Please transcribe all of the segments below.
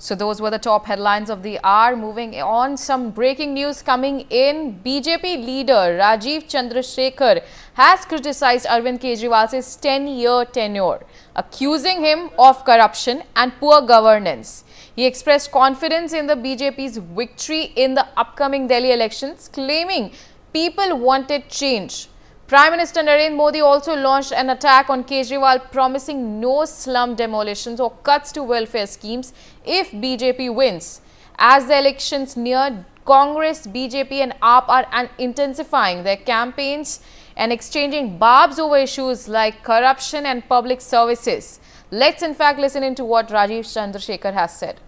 So those were the top headlines of the hour. Moving on, some breaking news coming in. BJP leader Rajiv Chandrasekhar has criticized Arvind Kejriwal's 10-year tenure, accusing him of corruption and poor governance. He expressed confidence in the BJP's victory in the upcoming Delhi elections, claiming people wanted change. Prime Minister Narendra Modi also launched an attack on Kejriwal, promising no slum demolitions or cuts to welfare schemes if BJP wins. As the elections near, Congress, BJP and AAP are intensifying their campaigns and exchanging barbs over issues like corruption and public services. Let's in fact listen into what Rajiv Chandrasekhar has said.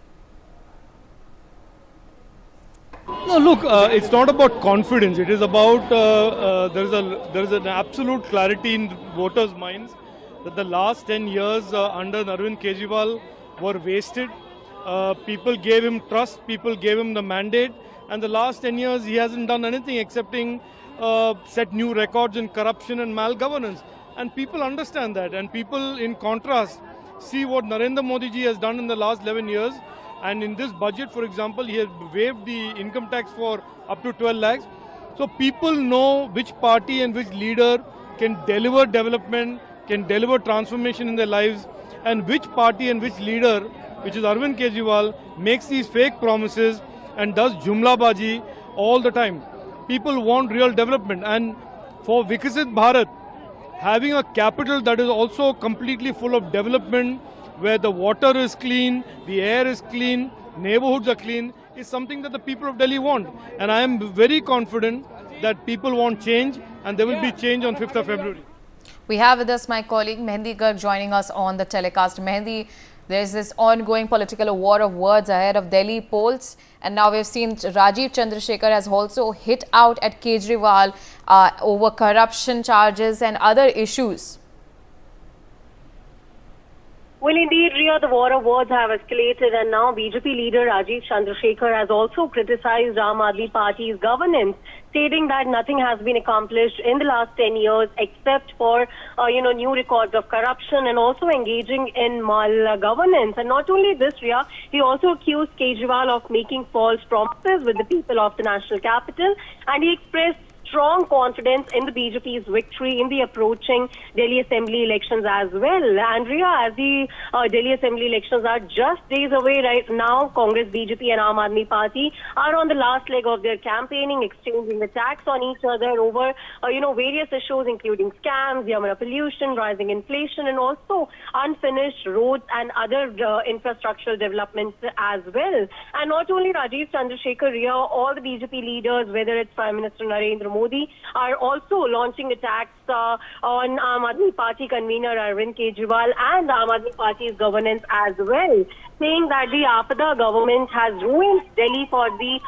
No, look, it's not about confidence. It is about there is an absolute clarity in voters' minds that the last 10 years under Arvind Kejriwal were wasted. People gave him trust, people gave him the mandate, and the last 10 years he hasn't done anything excepting set new records in corruption and malgovernance. And people understand that, and people in contrast see what Narendra Modi ji has done in the last 11 years. And in this budget, for example, he has waived the income tax for up to 12 lakhs. So people know which party and which leader can deliver development, can deliver transformation in their lives, and which party and which leader, which is Arvind Kejriwal, makes these fake promises and does jumlabaji all the time. People want real development, and for Vikasit Bharat, having a capital that is also completely full of development, where the water is clean, the air is clean, neighborhoods are clean, is something that the people of Delhi want. And I am very confident that people want change, and there will be change on 5th of February. We have with us my colleague Mehendi Garg joining us on the telecast. Mehendi, there is this ongoing political war of words ahead of Delhi polls, and now we've seen Rajiv Chandrasekhar has also hit out at Kejriwal over corruption charges and other issues. Well, indeed, Ria, the war of words have escalated, and now BJP leader Rajiv Chandrasekhar has also criticized Aam Aadmi Party's governance, stating that nothing has been accomplished in the last 10 years except for, new records of corruption and also engaging in mal-governance. And not only this, Ria, he also accused Kejriwal of making false promises with the people of the national capital, and he expressed strong confidence in the BJP's victory in the approaching Delhi Assembly elections as well. Andrea, as the Delhi Assembly elections are just days away right now, Congress, BJP and Aam Aadmi Party are on the last leg of their campaigning, exchanging attacks on each other over, various issues including scams, Yamuna pollution, rising inflation and also unfinished roads and other infrastructural developments as well. And not only Rajiv Chandrasekhar, Ria, all the BJP leaders, whether it's Prime Minister Narendra Modi, are also launching attacks on Aam Aadmi Party convener Arvind Kejriwal and Aam Aadmi Party's governance as well, saying that the Apada government has ruined Delhi for the,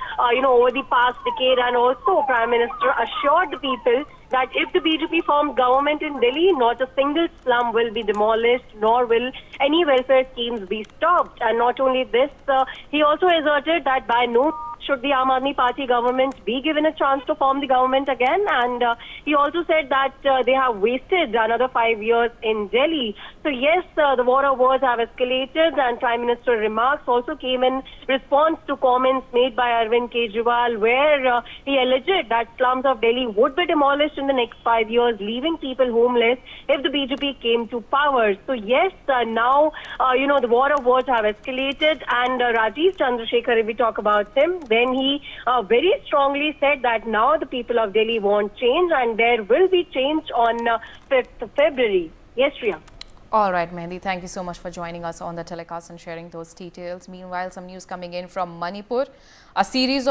over the past decade, and also Prime Minister assured the people that if the BJP forms government in Delhi, not a single slum will be demolished, nor will any welfare schemes be stopped. And not only this, he also asserted that by no should the Aam Aadmi Party government be given a chance to form the government again. And he also said that they have wasted another 5 years in Delhi. So yes, the war of words have escalated, and Prime Minister remarks also came in response to comments made by Arvind Kejriwal, where he alleged that slums of Delhi would be demolished in the next 5 years, leaving people homeless if the BJP came to power. So yes, now, the war of words have escalated, and Rajiv Chandrasekhar, if we talk about him, then he very strongly said that now the people of Delhi want change, and there will be change on 5th of February. Yes, Shriya. All right, Mehendi, thank you so much for joining us on the telecast and sharing those details. Meanwhile, some news coming in from Manipur. A series of